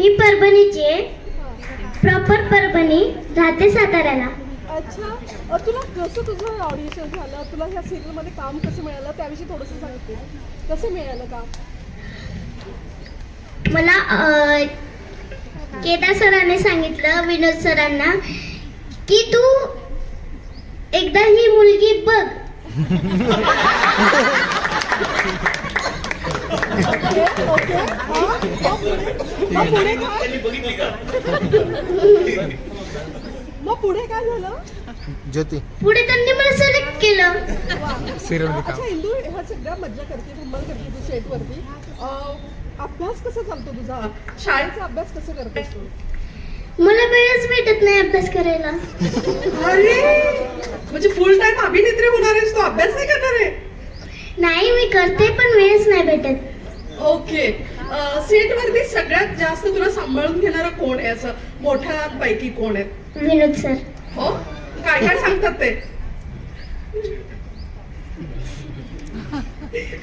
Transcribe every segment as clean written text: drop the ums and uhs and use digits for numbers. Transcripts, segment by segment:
मी परभणीची आहे. प्रॉपर परभणी, राहते साताऱ्याला. अच्छा, तुला कसं तुझं ऑडिशन झालं, तुला ह्या सिरियलमध्ये काम कसं मिळालं त्याविषयी थोडंसं सांगते. कसं मिळालं काम? मला केदार सरांनी सांगितलं, विनोद सरांना, की तू एकदा ही मुलगी बघ. ओके. मग पुढे काय झालं? ज्योती पुढे त्यांनी मला सिलेक्ट केलं. अच्छा इंदू, ह्या सगळ्या मज्जा करते, धम्मल करते तू सेटवरती. अभ्यास कसा चालतो तुझा? शाळेचा अभ्यास कसं करतेस तू? मला वेळच भेटत नाही अभ्यास करायला. अरे, म्हणजे फुल टाइम अभिनेत्री होणार आहेस तू, अभ्यास नाही करणार आहे? नाही, मी करते पण वेळच नाही भेटत. ओके. सेटवरती सगळ्यात जास्त तुला सांभाळून घेणारं कोण आहे, असं मोठ्यांपैकी कोण आहे? विनोद सर. हो, काय काय सांगतात ते?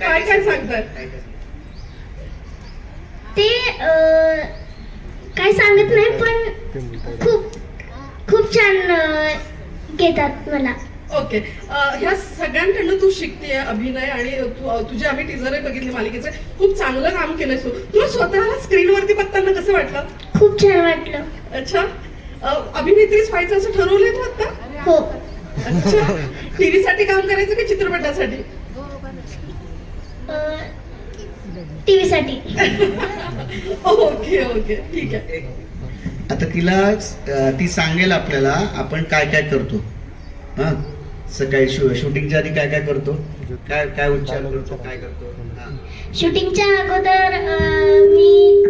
काय काय सांगतात ते? काय सांगत नाही पण खूप खूप छान घेतात मला. ओके. ह्या सगळ्यांकडनं तू शिकतेय अभिनय, आणि तुझे आम्ही टीजरही बघितले मालिकेचे, खूप चांगलं काम केलंयस तू. तुला स्वतःला स्क्रीनवरती बघताना कसं वाटलं? खूप छान वाटलं. अच्छा, अभिनेत्रीच व्हायचं असं ठरवलंय तू आता? हो. अच्छा, टीव्ही साठी काम करायचं की चित्रपटासाठी? टीव्ही साठी. ओके ओके, ठीक आहे. आता ती सांगेल आपल्याला आपण काय काय करतो. हा, सकाळी शूटिंगच्या आधी काय काय करतो, काय काय उच्चार करतो, काय करतो? शूटिंगच्या अगोदर मी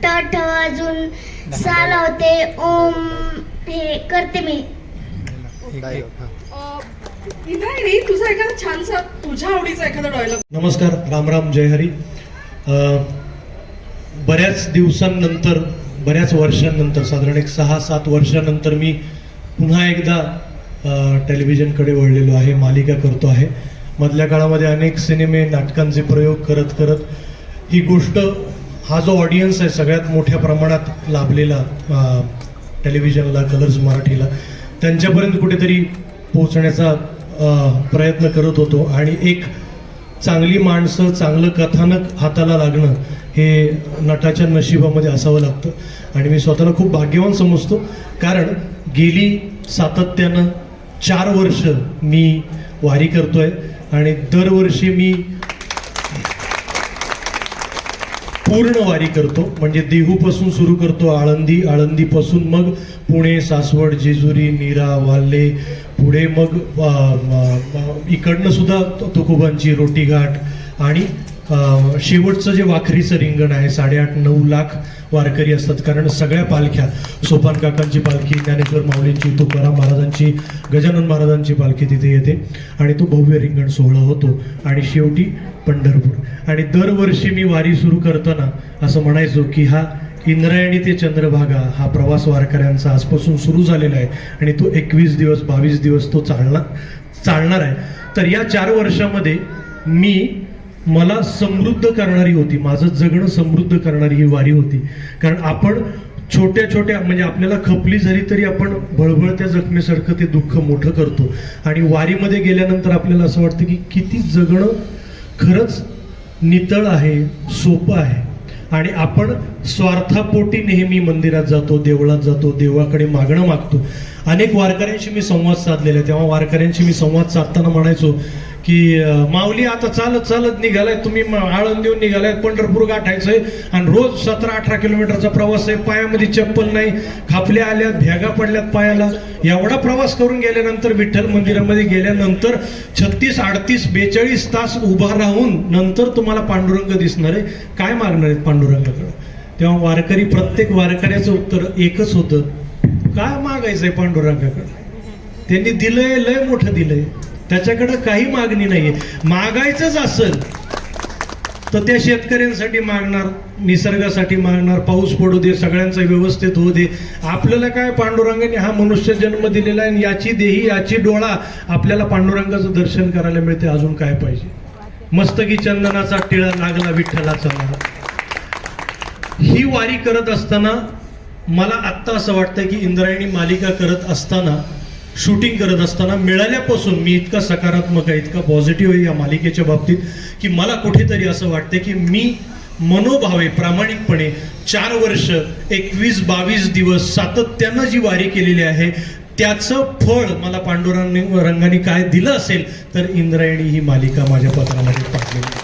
टट, अजून सा लावते, ओम, हे करते मी. इंद्रायणी, तुझा एखादा छानसा तुझ्या आवडीचा एखादा डायलॉग. नमस्कार, राम राम, जय हरी. बऱ्याच दिवसांनंतर, बऱ्याच वर्षांनंतर, साधारण एक 6-7 वर्षांनंतर मी पुन्हा एकदा टेलिव्हिजनकडे वळलेलो आहे, मालिका करतो आहे. मधल्या काळामध्ये अनेक सिनेमे, नाटकांचे प्रयोग करत करत ही गोष्ट, हा जो ऑडियन्स आहे सगळ्यात मोठ्या प्रमाणात लाभलेला टेलिव्हिजनला, कलर्स मराठीला, त्यांच्यापर्यंत कुठेतरी पोहोचण्याचा प्रयत्न करत होतो. आणि एक चांगली माणसं, चांगलं कथानक हाताला लागणं हे नटाच्या नशिबामध्ये असावं लागतं. आणि मी स्वतःला खूप भाग्यवान समजतो, कारण गेली सातत्यानं 4 वर्ष मी वारी करतोय. आणि दरवर्षी मी पूर्ण वारी करतो, म्हणजे देहूपासून सुरू करतो, आळंदीपासून मग पुणे, सासवड, जेजुरी, नीरा, वाल्हे, पुढे मग इकडनं सुद्धा तुकोबांची रोटीघाट, आणि शेवटचं जे वाखरीचं रिंगण आहे, 8.5-9 लाख वारकरी असतात. कारण सगळ्या पालख्या, सोपान काकांची पालखी, ज्ञानेश्वर माऊलींची, तुकाराम महाराजांची, गजानन महाराजांची पालखी तिथे येते, आणि तो भव्य रिंगण सोहळा होतो, आणि शेवटी पंढरपूर. आणि दरवर्षी मी वारी सुरू करताना असं म्हणायचो की हा इंद्रायणी ते चंद्रभागा हा प्रवास वारकऱ्यांचा आजपासून सुरू झालेला आहे, आणि तो 21 दिवस 22 दिवस तो चालणार आहे. तर या 4 वर्षामध्ये मला समृद्ध करणारी होती, माझं जगणं समृद्ध करणारी ही वारी होती. कारण आपण छोट्या छोट्या, म्हणजे आपल्याला खपली झाली तरी आपण बळबळत्या जखमेसारखं ते दुःख मोठं करतो. आणि वारीमध्ये गेल्यानंतर आपल्याला असं वाटतं की किती जगणं खरंच नितळ आहे, सोपं आहे. आणि आपण स्वार्थापोटी नेहमी मंदिरात जातो, देवळात जातो, देवाकडे मागणं मागतो. अनेक वारकऱ्यांशी मी संवाद साधलेला आहे. तेव्हा वारकऱ्यांशी मी संवाद साधताना म्हणायचो की माऊली, आता चालत चालत निघालाय तुम्ही, आळंदीहून निघालाय, पंढरपूर गाठायचंय, आणि रोज 17-18 किलोमीटरचा प्रवास आहे, पायामध्ये चप्पल नाही, खापल्या आल्यात, भेगा पडल्यात पायाला. एवढा प्रवास करून गेल्यानंतर, विठ्ठल मंदिरामध्ये गेल्यानंतर 36, 38, 42 तास उभा राहून नंतर तुम्हाला पांडुरंग दिसणार आहे, काय मागणार आहेत पांडुरंगाकडे? तेव्हा वारकरी, प्रत्येक वारकऱ्याचं उत्तर एकच होतं, काय मागायचंय पांडुरंगाकडे? त्यांनी दिलंय, लय मोठं दिलंय, त्याच्याकडे काही मागणी नाहीये. मागायचंच असेल तर त्या शेतकऱ्यांसाठी मागणार, निसर्गासाठी मागणार, पाऊस पडू दे, सगळ्यांचं व्यवस्थित होऊ दे. आपल्याला काय, पांडुरंगाने हा मनुष्य जन्म दिलेला आहे, याची देही याची डोळा, आपल्याला पांडुरंगाचं दर्शन करायला मिळते, अजून काय पाहिजे? मस्तकी चंदनाचा टिळा लागला विठ्ठलाचा मला. ही वारी करत असताना मला आत्ता असं वाटतं की इंद्रायणी मालिका करत असताना, शूटिंग करत असताना मिळाल्यापासून मी इतका सकारात्मक आहे, इतका पॉझिटिव्ह आहे या मालिकेच्या बाबतीत की मला कुठेतरी असं वाटतं की मी मनोभावे प्रामाणिकपणे 4 वर्ष 21-22 दिवस सातत्यानं जी वारी केलेली आहे त्याचं फळ मला पांडुरंगाने काय दिलं असेल तर इंद्रायणी ही मालिका माझ्या पत्रामध्ये टाकलेली.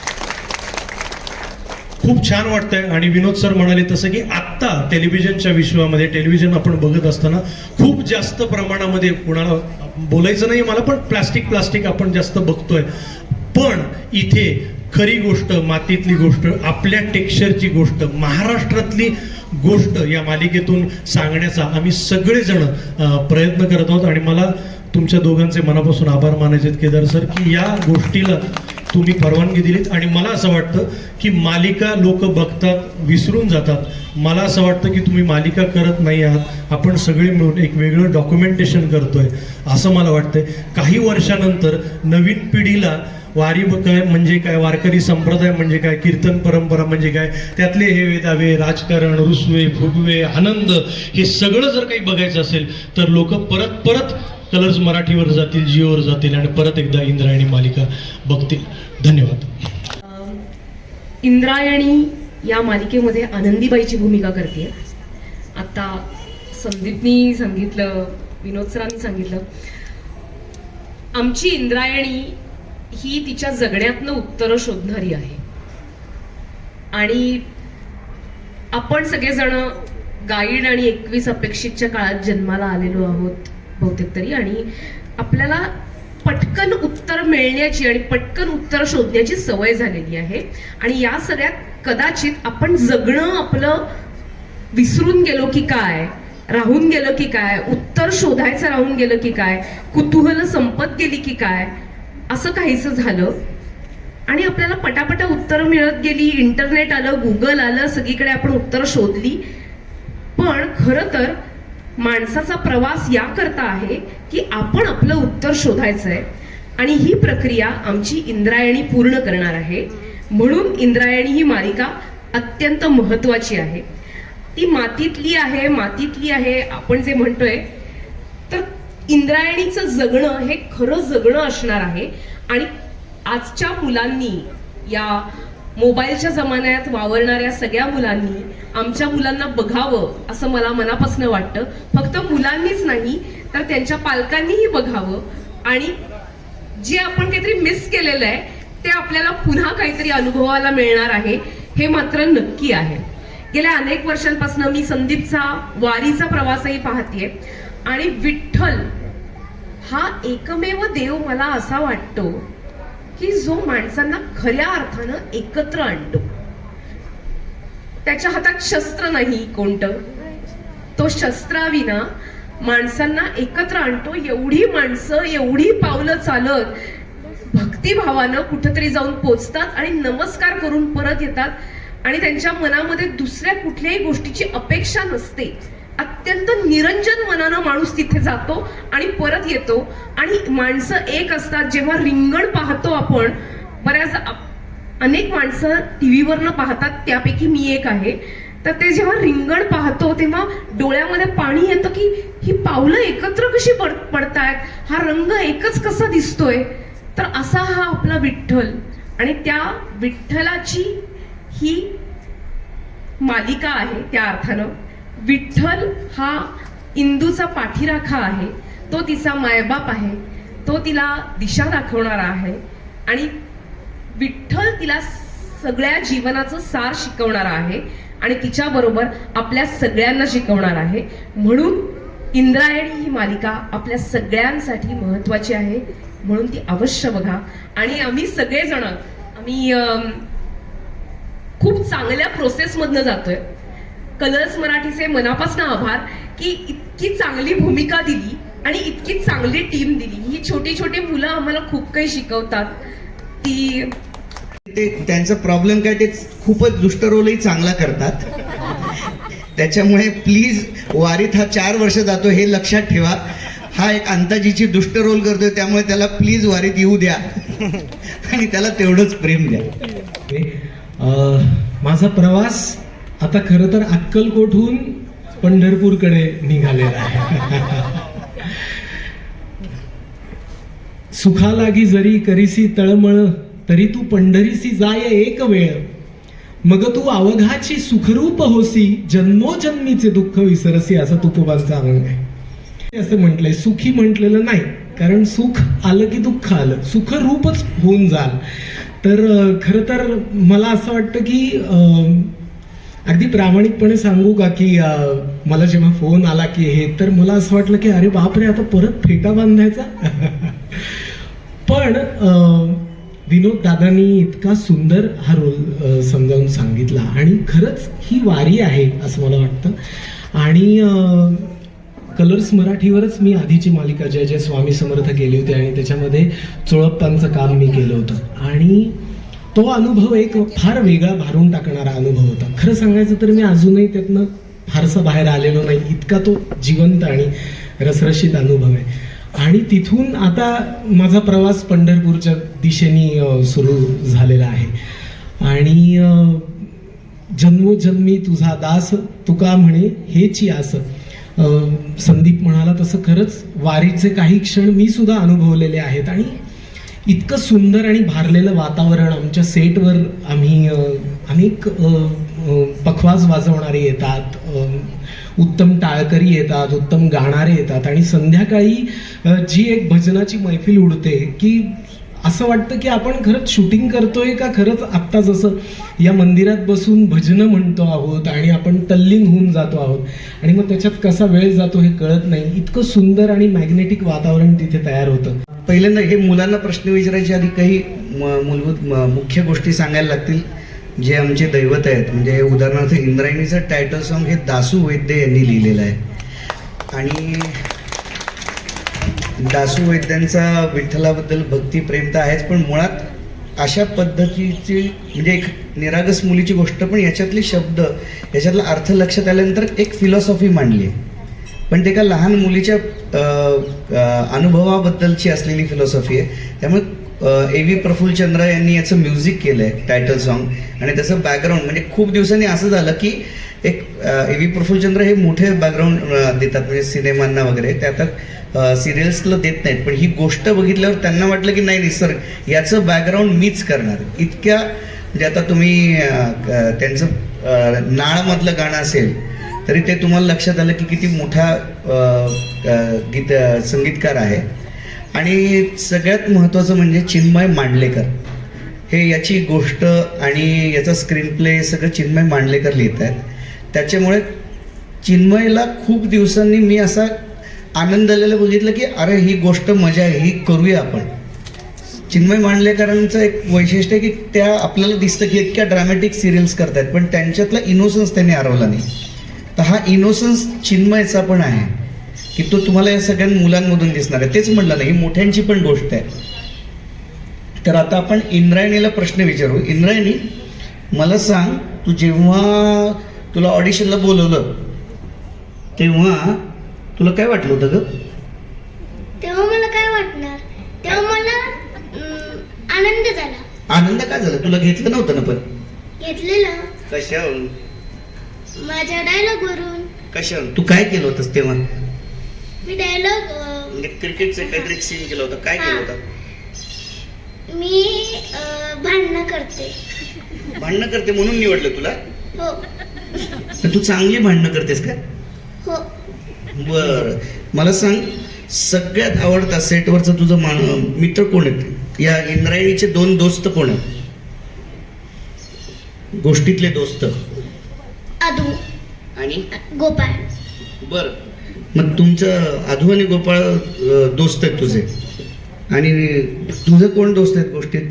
खूप छान वाटतंय. आणि विनोद सर म्हणाले तसं की आत्ता टेलिव्हिजनच्या विश्वामध्ये टेलिव्हिजन आपण बघत असताना खूप जास्त प्रमाणामध्ये, कुणाला बोलायचं नाही मला, पण प्लास्टिक आपण जास्त बघतोय. पण इथे खरी गोष्ट, मातीतली गोष्ट, आपल्या टेक्स्चरची गोष्ट, महाराष्ट्रातली गोष्ट या मालिकेतून सांगण्याचा आम्ही सगळेजण प्रयत्न करत आहोत. आणि मला तुमच्या दोघांचे मनापासून आभार मानायचे आहेत केदार सर की या गोष्टीला तुम्ही परवानगी दिलीत. आणि मला असं वाटतं की मालिका लोक बघतात, विसरून जातात. मला असं वाटतं की तुम्ही मालिका करत नाही आहात, आपण सगळे मिळून एक वेगळं डॉक्युमेंटेशन करतोय असं मला वाटतंय. काही वर्षानंतर नवीन पिढीला वारी काय म्हणजे काय, वारकरी संप्रदाय म्हणजे काय, कीर्तन परंपरा म्हणजे काय, त्यातले हे वेदावे, राजकारण, रुसवे, फुगवे, आनंद, हे सगळं जर काही बघायचं असेल तर लोक परत कलर्स मराठीवर जातील, जिओवर जातील आणि परत एकदा इंद्रायणी मालिका बघतील. धन्यवाद. इंद्रायणी या मालिकेमध्ये आनंदीबाईची भूमिका करते. आता संदीपनी सांगितलं, विनोद सरांनी सांगितलं, आमची इंद्रायणी ही तिच्या जगण्यातनं उत्तरं शोधणारी आहे. आणि आपण सगळेजण गाईड आणि 21 अपेक्षितच्या काळात जन्माला आलेलो आहोत बहुतेक तरी. आणि आपल्याला पटकन उत्तर मिळण्याची आणि पटकन उत्तर शोधण्याची सवय झालेली आहे. आणि या सगळ्यात कदाचित आपण जगणं आपलं विसरून गेलो की काय, राहून गेलं की काय, उत्तर शोधायचं राहून गेलं की काय, कुतूहल संपत गेली की काय, असं काहीसं झालं. आणि आपल्याला पटापटा उत्तरं मिळत गेली. इंटरनेट आलं, गुगल आलं, सगळीकडे आपण उत्तरं शोधली. पण खरं तर माणसाचा प्रवास याकरता आहे की आपण आपलं उत्तर शोधायचंय. आणि ही प्रक्रिया आमची इंद्रायणी पूर्ण करणार आहे. म्हणून इंद्रायणी ही मालिका अत्यंत महत्वाची आहे. ती मातीतली आहे आपण जे म्हणतोय, तर इंद्रायणीचं जगणं हे खरं जगणं असणार आहे. आणि आजच्या मुलांनी, या मोबाईलच्या जमान्यात वावरणाऱ्या सगळ्या मुलांनी आमच्या मुलांना बघावं असं मला मनापासून वाटतं. फक्त मुलांनीच नाही तर त्यांच्या पालकांनीही बघावं. आणि जे आपण काहीतरी मिस केलेलं आहे ते आपल्याला पुन्हा काहीतरी अनुभवायला मिळणार आहे, हे मात्र नक्की आहे. गेल्या अनेक वर्षांपासून मी संदीपचा वारीचा प्रवासही पाहतेय. आणि विठ्ठल हा एकमेव देव मला असा वाटतो की जो माणसांना खऱ्या अर्थानं एकत्र आणतो. त्याच्या हातात शस्त्र नाही कोणतं, तो शस्त्राविना माणसांना एकत्र आणतो. एवढी माणसं, एवढी पावलं चालत भक्तिभावानं कुठेतरी जाऊन पोचतात आणि नमस्कार करून परत येतात. आणि त्यांच्या मनामध्ये दुसऱ्या कुठल्याही गोष्टीची अपेक्षा नसते. अत्यंत निरंजन मनानं माणूस तिथे जातो आणि परत येतो. आणि माणसं एक असतात. जेव्हा रिंगण पाहतो आपण, बऱ्याच अनेक माणसं टीव्हीवरनं पाहतात, त्यापैकी मी एक आहे. तर ते जेव्हा रिंगण पाहतो तेव्हा डोळ्यामध्ये पाणी येतं की ही पावलं एकत्र कशी पडतायत, हा रंग एकच कसा दिसतोय. तर असा हा आपला विठ्ठल. आणि त्या विठ्ठलाची ही मालिका आहे. त्या अर्थानं विठ्ठल हा इंदूचा पाठीराखा आहे, तो तिचा मायबाप आहे, तो तिला दिशा दाखवणारा आहे. आणि विठ्ठल तिला सगळ्या जीवनाचं सार शिकवणारा आहे आणि तिच्या बरोबर आपल्या सगळ्यांना शिकवणार आहे. म्हणून इंद्रायणी ही मालिका आपल्या सगळ्यांसाठी महत्वाची आहे. म्हणून ती अवश्य बघा. आणि आम्ही सगळेजण खूप चांगल्या प्रोसेसमधनं जातोय. कलर्स मराठीचे मनापासून आभार की इतकी चांगली भूमिका दिली आणि इतकी चांगली टीम दिली. ही छोटी छोटी मुलं आम्हाला खूप काही शिकवतात. ती त्यांचा प्रॉब्लेम काय, ते खूपच दुष्ट रोलही चांगला करतात. त्याच्यामुळे प्लीज वारीत हा 4 वर्ष जातो हे लक्षात ठेवा. हा एक अंताजीची दुष्ट रोल करतोय, त्यामुळे त्याला प्लीज वारीत येऊ द्या आणि त्याला तेवढंच प्रेम द्या. माझा प्रवास आता खरं तर अक्कलकोटहून पंढरपूरकडे निघालेला आहे. सुखा लागी जरी करीसी तळमळ, तरी तू पंढरीसी जाय एक वेळ. मग तू अवघाची सुखरूप होसी, जन्मोजन्मीचे दुःख विसरसी, असं तुकोबांचा अभंग आहे. असं म्हटलंय, सुखी म्हटलेलं नाही, कारण सुख आलं की दुःख आलं, सुखरूपच होऊन जाल. तर खरं तर मला असं वाटतं की अगदी प्रामाणिकपणे सांगू का की मला जेव्हा फोन आला की हे, तर मला असं वाटलं की अरे बापरे, आता परत फेटा बांधायचा. पण विनोद दादांनी इतका सुंदर हा रोल समजावून सांगितला आणि खरंच ही वारी आहे असं मला वाटतं. आणि कलर्स मराठीवरच मी आधीची मालिका जय जय स्वामी समर्थ केली होती आणि त्याच्यामध्ये चोळप्पांचं काम मी केलं होतं आणि तो अनुभव एक फार वेगळा भारून टाकणारा अनुभव होता. खरं सांगायचं तर मी अजूनही त्यातनं फारसं बाहेर आलेलो नाही, इतका तो जिवंत आणि रसरशीत अनुभव आहे. आणि तिथून आता माझा प्रवास पंढरपूरच्या दिशेने सुरू झालेला आहे. आणि जन्मोजन्मी तुझा दास, तुका म्हणे हेची आस. संदीप म्हणाला तसं खरंच वारीचे काही क्षण मी सुद्धा अनुभवलेले आहेत आणि इतकं सुंदर आणि भारलेलं वातावरण. आमच्या सेटवर आम्ही अनेक पखवाज वाजवणारे येतात, उत्तम टाळकरी येतात, उत्तम गाणारे येतात आणि संध्याकाळी जी एक भजनाची मैफिल उडते की असं वाटतं की आपण खरंच शूटिंग करतोय का खरंच आत्ता जसं या मंदिरात बसून भजनं म्हणतो आहोत आणि आपण तल्लीन होऊन जातो आहोत आणि मग त्याच्यात कसा वेळ जातो हे कळत नाही. इतकं सुंदर आणि मॅग्नेटिक वातावरण तिथे तयार होतं. पहिल्यांदा हे मुलांना प्रश्न विचारायच्या आधी काही मूलभूत मुख्य गोष्टी सांगायला लागतील जे आमचे दैवत आहेत. म्हणजे उदाहरणार्थ इंद्रायणीचं टायटल सॉन्ग हे दासू वैद्य यांनी लिहिलेलं आहे आणि दासू वैद्यांचा विठ्ठलाबद्दल भक्तिप्रेम तर आहेच, पण मुळात अशा पद्धतीची म्हणजे एक निरागस मुलीची गोष्ट, पण याच्यातले शब्द याच्यातला अर्थ लक्षात आल्यानंतर एक फिलॉसॉफी मांडली आहे. पण ते एका लहान मुलीच्या अनुभवाबद्दलची असलेली फिलॉसॉफी आहे. त्यामुळे ए व्ही प्रफुल्लचंद्र यांनी याचं म्युझिक केलं आहे टायटल सॉन्ग आणि त्याचं बॅकग्राऊंड म्हणजे खूप दिवसांनी असं झालं की एक ए व्ही प्रफुल्लचंद्र हे मोठे बॅकग्राऊंड देतात म्हणजे सिनेमांना वगैरे, ते आता सिरियल्सला देत नाहीत. पण ही गोष्ट बघितल्यावर त्यांना वाटलं की नाही सर याचं बॅकग्राऊंड मीच करणार. इतक्या म्हणजे आता तुम्ही त्यांचं नाळमधलं गाणं असेल तरी ते तुम्हाला लक्षात आलं की किती मोठा संगीतकार आहे. आणि सगळ्यात महत्त्वाचं म्हणजे चिन्मय मांडलेकर हे याची गोष्ट आणि याचा स्क्रीन प्ले सगळं चिन्मय मांडलेकर लिहित आहेत. त्याच्यामुळे चिन्मयला खूप दिवसांनी मी असा आनंद आलेला बघितलं की अरे ही गोष्ट मजा आहे, ही करूया आपण. चिन्मय मांडलेकरांचं एक वैशिष्ट्य आहे की त्या आपल्याला दिसतं की इतक्या ड्रामॅटिक सिरियल्स करतायत पण त्यांच्यातला इनोसन्स त्यांनी हरवला नाही. तर हा इनोसन्स चिन्मयचा पण आहे की तो तुम्हाला या सगळ्या मुलांमधून दिसणार आहे. तेच म्हटलं नाही, ही मोठ्यांची पण गोष्ट आहे. तर आता आपण इंद्रायणीला प्रश्न विचारू. इंद्रायणी, मला सांग, तू जेव्हा तुला ऑडिशनला बोलवलं तेव्हा तुला काय वाटलं होतं ग? तेव्हा मला काय वाटणार, तेव्हा मला आनंद झाला. आनंद काय झाला? तुला घेतलं नव्हतं ना? पण घेतलेलं कशावरून? माझ्या डायलॉग वरून. कशावरून? तू काय केलं होतंस तेव्हा? मी डायलॉग म्हणजे क्रिकेटचं काहीतरी सीन केलं होतं. काय केलं होतं? मी भांडणं करते. भांडणं करते म्हणून निवडलं तुला? हो तर तू चांगली भांडणं करतेस का? हो. बर, मला सांग, सगळ्यात आवडता सेटवरचं तुझं मित्र कोण आहेत? या इंद्रायणीचे 2 दोस्त कोण आहेत? गोष्टीतले दोस्त? आदू आणि गोपाळ. बर, मग तुमचं आधू आणि गोपाळ दोस्त आहेत तुझे, आणि तुझं कोण दोस्त आहेत गोष्टीत?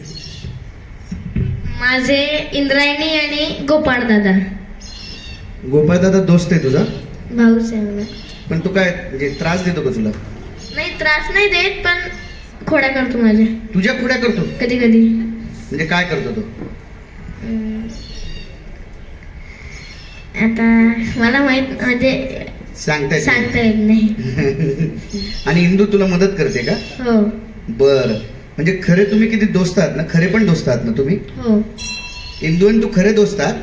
माझे इंद्रायणी आणि गोपाळ दादा. गोपाळ दादा दोस्त आहे तुझा? भाऊच आहे मला. पण तू काय म्हणजे त्रास देतो का तुला? नाही, त्रास नाही देत, पण खोड्या करतो माझ्या. तुझ्या खोड्या करतो? कधी कधी. म्हणजे काय करतो तो? आता मला माहित म्हणजे सांगता येत नाही. आणि इंदू तुला मदत करते का? हो. बर, म्हणजे खरे तुम्ही किती दोस्त आहात ना? खरे पण दोस्त आहात ना तुम्ही? हो. इंदू आणि तू खरे दोस्त आहात?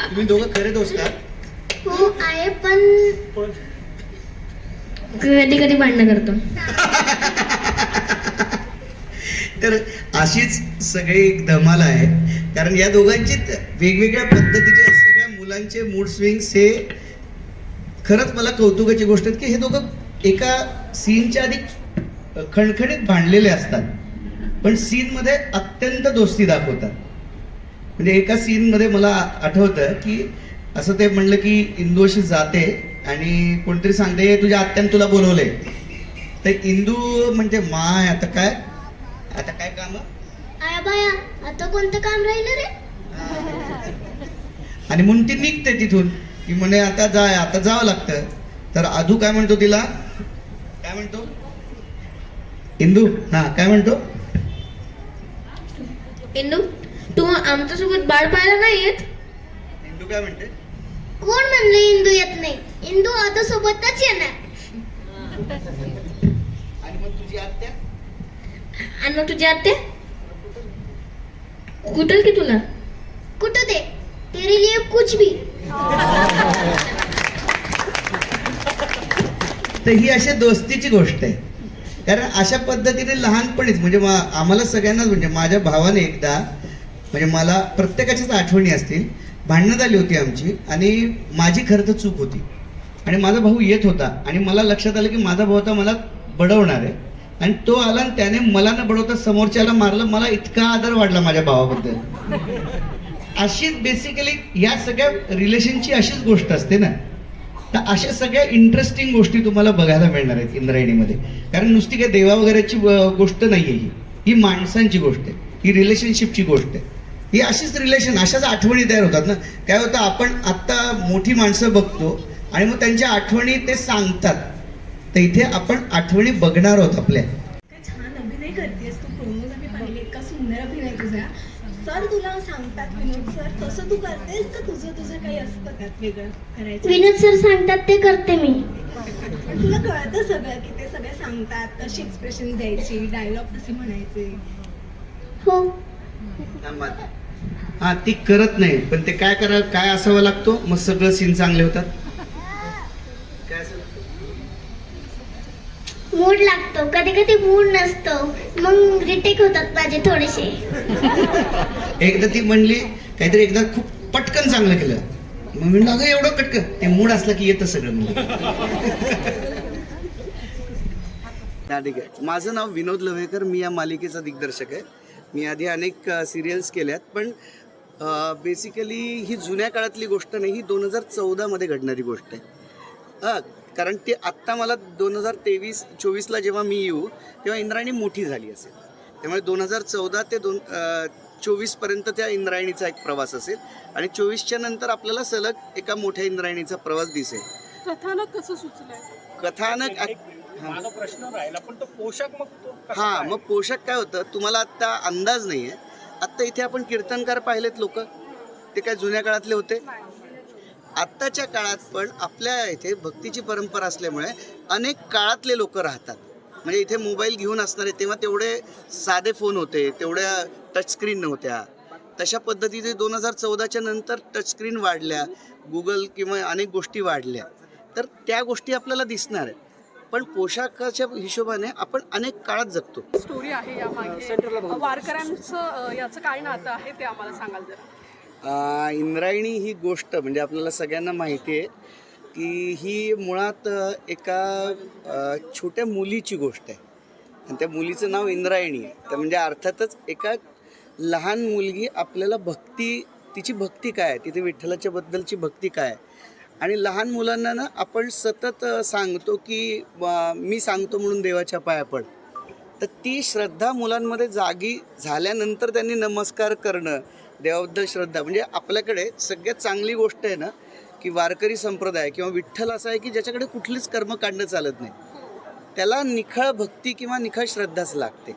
तुम्ही दोघं खरे दोस्त आहात? हो आहे, पण कधी कधी भांडणं करतो. तर अशीच सगळी एक धमाल आहे, कारण या दोघांची वेगवेगळ्या पद्धतीचे सगळ्या मुलांचे मूड स्विंग्स हे खरंच मला कौतुकाची गोष्ट आहे की हे दोघं एका सीनच्या आधी खणखणीत भांडलेले असतात, पण सीन मध्ये अत्यंत दोस्ती दाखवतात. म्हणजे एका सीन मध्ये मला आठवतं की असं ते म्हणलं की इंदू अशी जाते आणि कोणतरी सांगते "ए, तुझ्या आत्याने तुला बोलवलंय." तर इंदू म्हणते माय आता काय काम. आया बाया, आता कोणतं काम राहिलं रे? आणि म्हणून ती निघते तिथून की म्हणे आता जावं लागतं. तर आधू काय म्हणतो तिला, काय म्हणतो इंदू, हा काय म्हणतो इंदू, तू आमच्यासोबत बाळ पाहायला नाही येत? इंदू काय म्हणते, कोण म्हणलं इंदू येत नाही? इंदू आता सोबतच येणार. आणि मग तुझी आत्या, आणि मग तुझी आत्या कुठं की तुला? कुठं दे, तेरे लिए कुछ भी. तर ही अशा दोस्तीची गोष्ट आहे. कारण अशा पद्धतीने लहानपणीच म्हणजे आम्हाला सगळ्यांनाच, म्हणजे माझ्या भावाने एकदा, म्हणजे मला प्रत्येकाच्याच आठवणी असतील, भांडणं झाली होती आमची आणि माझी खरं तर चूक होती आणि माझा भाऊ येत होता आणि मला लक्षात आलं की माझा भाऊ आता मला बडवणार आहे आणि तो आला आणि त्याने मला न बडवता समोरच्याला मारलं. मला इतका आदर वाढला माझ्या भावाबद्दल. अशीच बेसिकली या सगळ्या रिलेशनची अशीच गोष्ट असते ना. तर अशा सगळ्या इंटरेस्टिंग गोष्टी तुम्हाला बघायला मिळणार आहेत इंद्रायणीमध्ये. कारण नुसती काही देवा वगैरेची गोष्ट नाहीये ही माणसांची गोष्ट आहे, ही रिलेशनशिपची गोष्ट आहे. ही अशीच रिलेशन, अशाच आठवणी तयार होतात ना. काय होतं, आपण आत्ता मोठी माणसं बघतो आणि मग त्यांच्या आठवणी ते सांगतात. तर इथे आपण आठवणी बघणार आहोत आपल्या. काय छान अभिनय करतेस तू, प्रोमोज आम्ही पाहिले, इतका सुंदर अभिनय तुझा. सर तुला सांगतात विनोद सर तसं तू करतेस का तुझं काही असतं त्यात वेगळं करायचं? विनोद सर सांगतात ते करते मी. पण तुला कळतं सगळं की ते सगळे सांगतात, कशी एक्सप्रेशन द्यायची, डायलॉग कसे म्हणायचे? हो, हा ती करत नाही, पण ते काय असावं लागतो, मग सगळं सीन चांगले होतात. काय असावं लागतं? मूड लागतो, कधी कधी मूड नसतो, मग रिटेक होतात माझे थोडेसे. एकदा ती म्हणली काहीतरी, एकदा खूप पटकन चांगलं केलं, मग म्हणलं अगं एवढं पटकन, ते मूड असलं की येतं सगळं मला. ठीक आहे. माझं नाव विनोद लवेकर, मी या मालिकेचा दिग्दर्शक आहे. मी आधी अनेक सिरियल्स केल्यात, पण बेसिकली ही जुन्या काळातली गोष्ट नाही, ही 2014 मध्ये घडणारी गोष्ट आहे. कारण ते आत्ता मला 2023-24ला जेव्हा मी येऊ तेव्हा इंद्रायणी मोठी झाली असेल, त्यामुळे 2014 ते 24पर्यंत त्या इंद्रायणीचा एक प्रवास असेल आणि 24च्या नंतर आपल्याला सलग एका मोठ्या इंद्रायणीचा प्रवास दिसेल. कथानक कसं सुचलंय? कथानक माझा प्रश्न राहिला, पण तो पोशाख मग तो कसा हा, काय? मग पोशाख काय होतं तुम्हाला आत्ता अंदाज नाहीये. आत्ता इथे आपण कीर्तनकार पाहिलेत लोक, ते काय जुन्या काळातले होते? आत्ताच्या काळात पण आपल्या इथे भक्तीची परंपरा असल्यामुळे अनेक काळातले लोक राहतात. म्हणजे इथे मोबाईल घेऊन असणारे, तेव्हा तेवढे साधे फोन होते, तेवढ्या टचस्क्रीन नव्हत्या. तशा पद्धतीचे 2014च्या नंतर टचस्क्रीन वाढल्या, गुगल किंवा अनेक गोष्टी वाढल्या, तर त्या गोष्टी आपल्याला दिसणार आहेत. पण पोशाखाच्या हिशोबाने आपण अनेक काळात जगतो. स्टोरी आहे या मागे, वारकऱ्यांचं याचं काय नातं आहे ते आम्हाला सांगाल जरा. इंद्रायणी ही गोष्ट म्हणजे आपल्याला सगळ्यांना माहिती आहे की ही मुळात एका छोट्या मुलीची गोष्ट आहे आणि त्या मुलीचं नाव इंद्रायणी आहे. तर म्हणजे अर्थातच एका लहान मुलगी आपल्याला तिची भक्ती काय आहे, तिथे विठ्ठलाच्या बद्दलची भक्ती काय आहे. आणि लहान मुलांना ना आपण सतत सांगतो की मी सांगतो म्हणून देवाच्या पाया पड. तर ती श्रद्धा मुलांमध्ये जागी झाल्यानंतर त्यांनी नमस्कार करणं, देवाबद्दल श्रद्धा, म्हणजे आपल्याकडे सगळ्यात चांगली गोष्ट आहे ना की वारकरी संप्रदाय किंवा विठ्ठल असा आहे की ज्याच्याकडे कुठलीच कर्मकांड चालत नाही. त्याला निखळ भक्ती किंवा निखळ श्रद्धाच लागते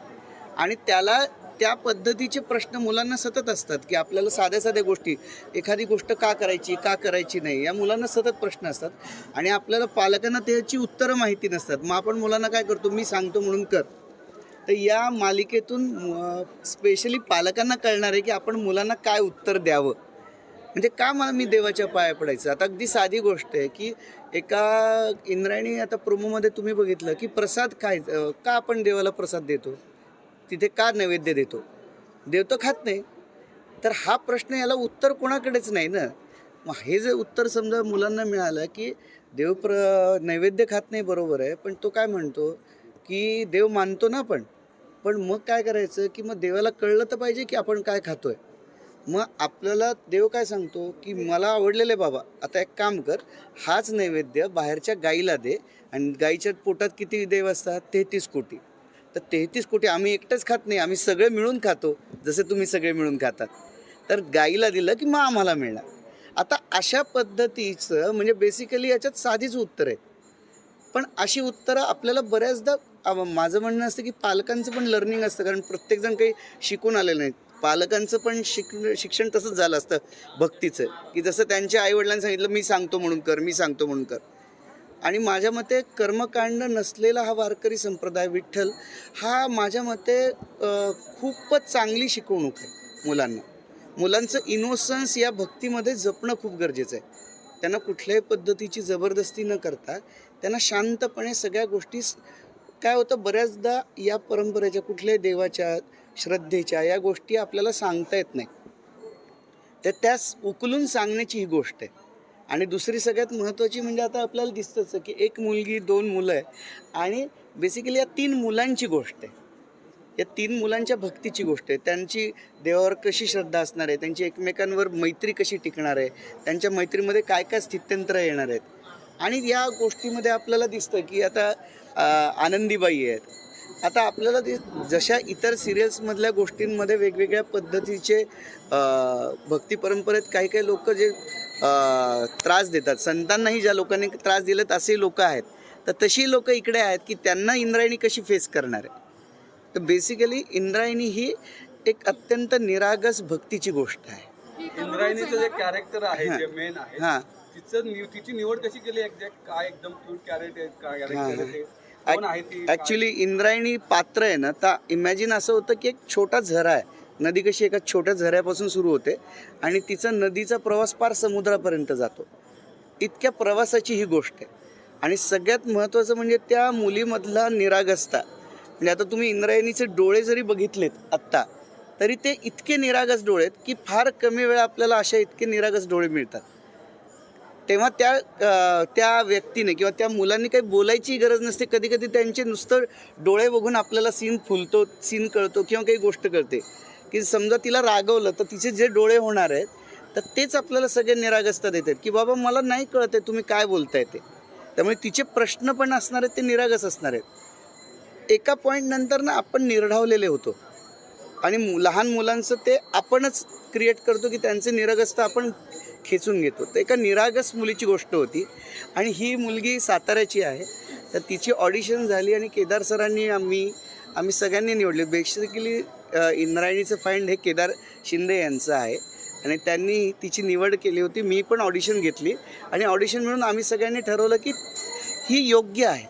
आणि त्याला त्या पद्धतीचे प्रश्न मुलांना सतत असतात की आपल्याला साध्या साध्या गोष्टी, एखादी गोष्ट का करायची नाही, या मुलांना सतत प्रश्न असतात आणि आपल्याला पालकांना त्याची उत्तरं माहिती नसतात. मग आपण मुलांना काय करतो, मी सांगतो म्हणून कर. तर या मालिकेतून स्पेशली पालकांना कळणार आहे की आपण मुलांना काय उत्तर द्यावं. म्हणजे का मला मी देवाच्या पाया पडायचं. आता अगदी साधी गोष्ट आहे की एका इंद्रायणी आता प्रोमोमध्ये तुम्ही बघितलं की प्रसाद काय का आपण देवाला प्रसाद देतो, तिथे का नैवेद्य देतो. देव तर खात नाही. तर हा प्रश्न याला उत्तर कोणाकडेच नाही ना. मग हे जे उत्तर समजा मुलांना मिळालं की देव नैवेद्य खात नाही, बरोबर आहे, पण तो काय म्हणतो की देव मानतो ना पण मग काय करायचं की मग देवाला कळलं तर पाहिजे की आपण काय खातोय. मग आपल्याला देव काय सांगतो की मला आवडलेलं आहे बाबा, आता एक काम कर, हाच नैवेद्य बाहेरच्या गाईला दे. आणि गाईच्या पोटात किती देव असतात, 33 कोटी. तर 33 कोटी आम्ही एकटंच खात नाही, आम्ही सगळे मिळून खातो, जसे तुम्ही सगळे मिळून खातात. तर गाईला दिलं की मग आम्हाला मिळणार. आता अशा पद्धतीचं म्हणजे बेसिकली याच्यात साधीच उत्तर आहे. पण अशी उत्तरं आपल्याला बऱ्याचदा माझं म्हणणं असतं की पालकांचं पण लर्निंग असतं, कारण प्रत्येकजण काही शिकून आलेलं नाही. पालकांचं पण शिक्षण तसंच झालं असतं भक्तीचं, की जसं त्यांच्या आईवडिलांनी सांगितलं मी सांगतो म्हणून कर, मी सांगतो म्हणून कर. आणि माझ्या मते कर्मकांड नसलेला हा वारकरी संप्रदाय विठ्ठल हा माझ्या मते खूपच चांगली शिकवणूक आहे मुलांना. मुलांचं इनोसन्स या भक्तीमध्ये जपणं खूप गरजेचं आहे. त्यांना कुठल्याही पद्धतीची जबरदस्ती न करता त्यांना शांतपणे सगळ्या गोष्टी. काय होतं बऱ्याचदा या परंपरेच्या कुठल्याही देवाच्या श्रद्धेच्या या गोष्टी आपल्याला सांगता येत नाही, तर त्यास उकलून सांगण्याची ही गोष्ट आहे. आणि दुसरी सगळ्यात महत्त्वाची म्हणजे आता आपल्याला दिसतंच की एक मुलगी 2 मुलं आहे आणि बेसिकली या 3 मुलांची गोष्ट आहे. या 3 मुलांच्या भक्तीची गोष्ट आहे. त्यांची देवावर कशी श्रद्धा असणार आहे, त्यांची एकमेकांवर मैत्री कशी टिकणार आहे, त्यांच्या मैत्रीमध्ये काय काय स्थित्यंतर येणार आहेत. आणि या गोष्टीमध्ये आपल्याला दिसतं की आता आनंदीबाई आहेत. आता आपल्याला ते जशा इतर सिरियल्समधल्या गोष्टींमध्ये वेगवेगळ्या पद्धतीचे भक्ती परंपरेत काही काही लोक जे त्रास देतात, संतांनाही ज्या लोकांनी त्रास दिलेत असे लोक आहेत, तर तशी लोक इकडे आहेत की त्यांना इंद्रायणी कशी फेस करणार आहे. तर बेसिकली इंद्रायणी ही एक अत्यंत निरागस भक्तीची गोष्ट आहे. इंद्रायणीचं जे कॅरेक्टर आहे, जे मेन आहे, हां तिची निवड कशी केली एक्झॅक्ट, काय एकदम क्यूट कॅरेक्टर आहे, कोण आहे ती? ॲक्च्युली इंद्रायणी पात्र आहे ना, तर इमॅजिन असं होतं की एक छोटा झरा आहे. नदी कशी एका छोट्या झऱ्यापासून सुरू होते आणि तिचा नदीचा प्रवास पार समुद्रापर्यंत जातो. इतक्या प्रवासाची ही गोष्ट आहे. आणि सगळ्यात महत्त्वाचं म्हणजे त्या मुलीमधला निरागसता. म्हणजे आता तुम्ही इंद्रायणीचे डोळे जरी बघितलेत आत्ता, तरी ते इतके निरागस डोळे आहेत की फार कमी वेळा आपल्याला अशा इतके निरागस डोळे मिळतात. तेव्हा त्या व्यक्तीने किंवा त्या मुलांनी काही बोलायची गरज नसते. कधी कधी त्यांचे नुसतं डोळे बघून आपल्याला सीन फुलतो, सीन कळतो किंवा काही गोष्ट कळते की समजा तिला रागवलं तर तिचे जे डोळे होणार आहेत तर तेच आपल्याला सगळे निरागसता देतात की बाबा मला नाही कळत आहे तुम्ही काय बोलताय ते. त्यामुळे तिचे प्रश्न पण असणार आहेत, ते निरागस असणार आहेत. एका पॉईंट नंतर ना आपण निर्ढावलेले होतो आणि लहान मुलांचं ते आपणच क्रिएट करतो की त्यांचे निरागसता आपण खेचून घेतो. तर एका निरागस मुलीची गोष्ट होती आणि ही मुलगी साताऱ्याची आहे. तर तिची ऑडिशन झाली आणि केदार सरांनी आम्ही सगळ्यांनी निवडले. बेसिकली इंद्रायणीचं फाइंड हे केदार शिंदे यांचं आहे आणि त्यांनी तिची निवड केली होती. मी पण ऑडिशन घेतली आणि ऑडिशन मिळून आम्ही सगळ्यांनी ठरवलं की ही योग्य आहे.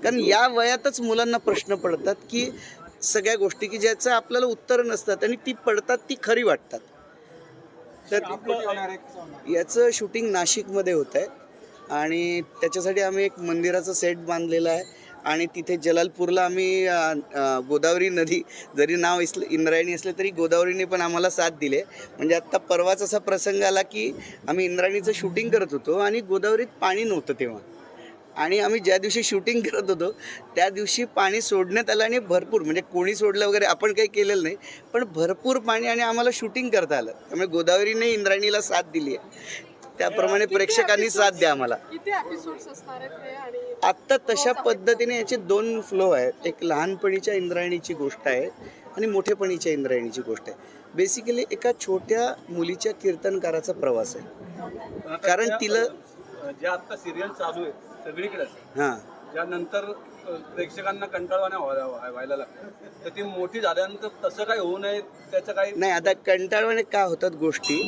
कारण या वयातच मुलांना प्रश्न पडतात की सगळ्या गोष्टी की ज्याचं आपल्याला उत्तर नसतात आणि ती पडतात, ती खरी वाटतात. तर याचं शूटिंग नाशिकमध्ये होतं आहे आणि त्याच्यासाठी आम्ही एक मंदिराचं सेट बांधलेला आहे आणि तिथे जलालपूरला आम्ही गोदावरी नदी, जरी नाव इंद्रायणी असलं तरी गोदावरीने पण आम्हाला साथ दिले. म्हणजे आत्ता परवाच असा प्रसंग आला की आम्ही इंद्रायणीचं शूटिंग करत होतो आणि गोदावरीत पाणी नव्हतं तेव्हा. आणि आम्ही ज्या दिवशी शूटिंग करत होतो त्या दिवशी पाणी सोडण्यात आलं आणि भरपूर, म्हणजे कोणी सोडलं वगैरे आपण काही केलेलं नाही, पण भरपूर पाणी आणि आम्हाला शूटिंग करता आलं. त्यामुळे गोदावरीने इंद्रायणीला साथ दिली आहे. त्याप्रमाणे प्रेक्षकांनी साथ द्या आम्हाला. किती एपिसोड्स असणार आहेत हे? आणि आत्ता तशा पद्धतीने याचे 2 फ्लो आहेत. एक लहानपणीच्या इंद्रायणीची गोष्ट आहे आणि मोठेपणीच्या इंद्रायणीची गोष्ट आहे. बेसिकली एका छोट्या मुलीच्या कीर्तनकाराचा प्रवास आहे. कारण तिला ज्या आता सिरियल चालू आहे सगळीकडेच, हां ज्यानंतर प्रेक्षकांना कंटाळवाण्या व्हायला लागतं, तर ती मोठी झाल्यानंतर तसं काही होऊ नये त्याचं काही नाही. आता कंटाळवाणे का होतात गोष्टी,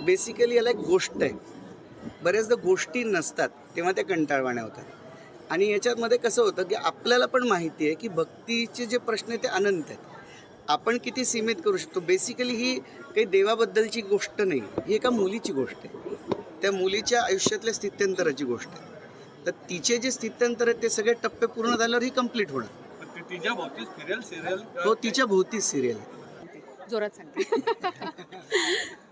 बेसिकली याला एक गोष्ट आहे. बऱ्याचदा गोष्टी नसतात तेव्हा त्या कंटाळवाण्या होतात आणि याच्यामध्ये कसं होतं की आपल्याला पण माहिती आहे की भक्तीचे जे प्रश्न आहेत ते अनंत आहेत. आपण किती सीमित करू शकतो. बेसिकली ही काही देवाबद्दलची गोष्ट नाही, ही एका मुलीची गोष्ट आहे. त्या मुलीच्या आयुष्यातल्या स्थित्यंतराची गोष्ट आहे. तर तिचे जे स्थित्यंतर आहेत ते सगळे टप्पे पूर्ण झाल्यावर ही कंप्लीट होणार. पण ती तिच्या भोवतीच सिरियल हो, तिच्या भोवतीच सिरियल आहे. जोरात सांगते.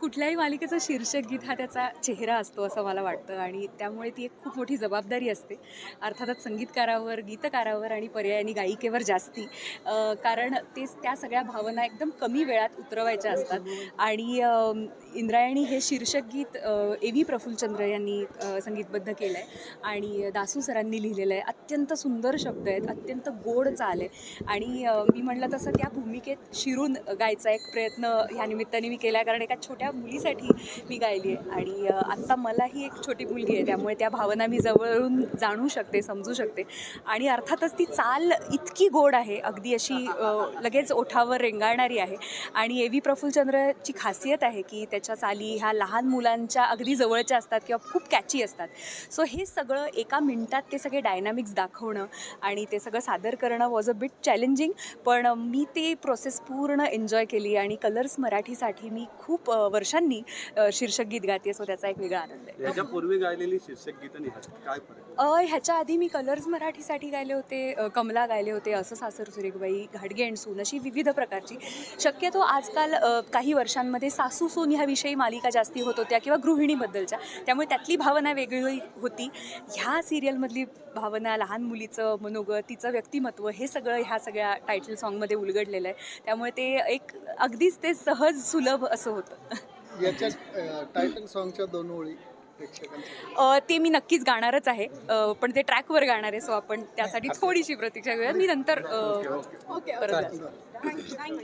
कुठल्याही मालिकेचं शीर्षक गीत हा त्याचा चेहरा असतो असं मला वाटतं आणि त्यामुळे ती एक खूप मोठी जबाबदारी असते अर्थातच संगीतकारावर, गीतकारावर आणि पर्यायाने गायिकेवर जास्ती, कारण त्या सगळ्या भावना एकदम कमी वेळात उतरवायच्या असतात. आणि इंद्रायणी हे शीर्षक गीत ए व्ही प्रफुल्लचंद्र यांनी संगीतबद्ध केलं आहे आणि दासू सरांनी लिहिलेलं आहे. अत्यंत सुंदर शब्द आहेत, अत्यंत गोड चाल आहे आणि मी म्हटलं तसं त्या भूमिकेत शिरून गायचा एक प्रयत्न ह्या निमित्ताने मी केला आहे, कारण एका छोट्या मुलीसाठी मी गायली आहे आणि आत्ता मलाही एक छोटी मुलगी आहे, त्यामुळे त्या भावना मी जवळून जाणू शकते, समजू शकते. आणि अर्थातच ती चाल इतकी गोड आहे, अगदी अशी लगेच ओठावर रेंगाळणारी आहे. आणि ए व्ही प्रफुल्लचंद्रची खासियत आहे की त्याच्या चाली ह्या लहान मुलांच्या अगदी जवळच्या असतात किंवा खूप कॅची असतात. सो हे सगळं एका मिनिटात ते सगळे डायनॅमिक्स दाखवणं आणि ते सगळं सादर करणं वॉज अ बिट चॅलेंजिंग, पण मी ते प्रोसेस पूर्ण एन्जॉय केली आणि कलर्स मराठीसाठी मी खूप वर्षांनी शीर्षक गीत गाते, सो त्याचा एक वेगळा आनंद आहे. याच्यापूर्वी गायलेली शीर्षक गीत आणि काय फरक? ह्याच्या आधी मी कलर्स मराठीसाठी गायले होते, कमला गायले होते, असं सासर सुरेखबाई, घाटगे अँड सून, अशी विविध प्रकारची. शक्यतो आजकाल काही वर्षांमध्ये सासू सून ह्याविषयी मालिका जास्ती होत होत्या किंवा गृहिणीबद्दलच्या, त्यामुळे त्यातली भावना वेगळी होती. ह्या सिरियलमधली भावना, लहान मुलीचं मनोगत, तिचं व्यक्तिमत्व, हे सगळं ह्या सगळ्या टायटल सॉन्गमध्ये उलगडलेलं आहे. त्यामुळे ते एक अगदीच ते सहज सुलभ असं होतं. याच्या टायटल सॉन्गच्या 2 ओळी ते मी नक्कीच गाणारच आहे, पण ते ट्रॅकवर गाणार आहे, सो आपण त्यासाठी थोडीशी प्रतीक्षा घेऊया. मी नंतर परत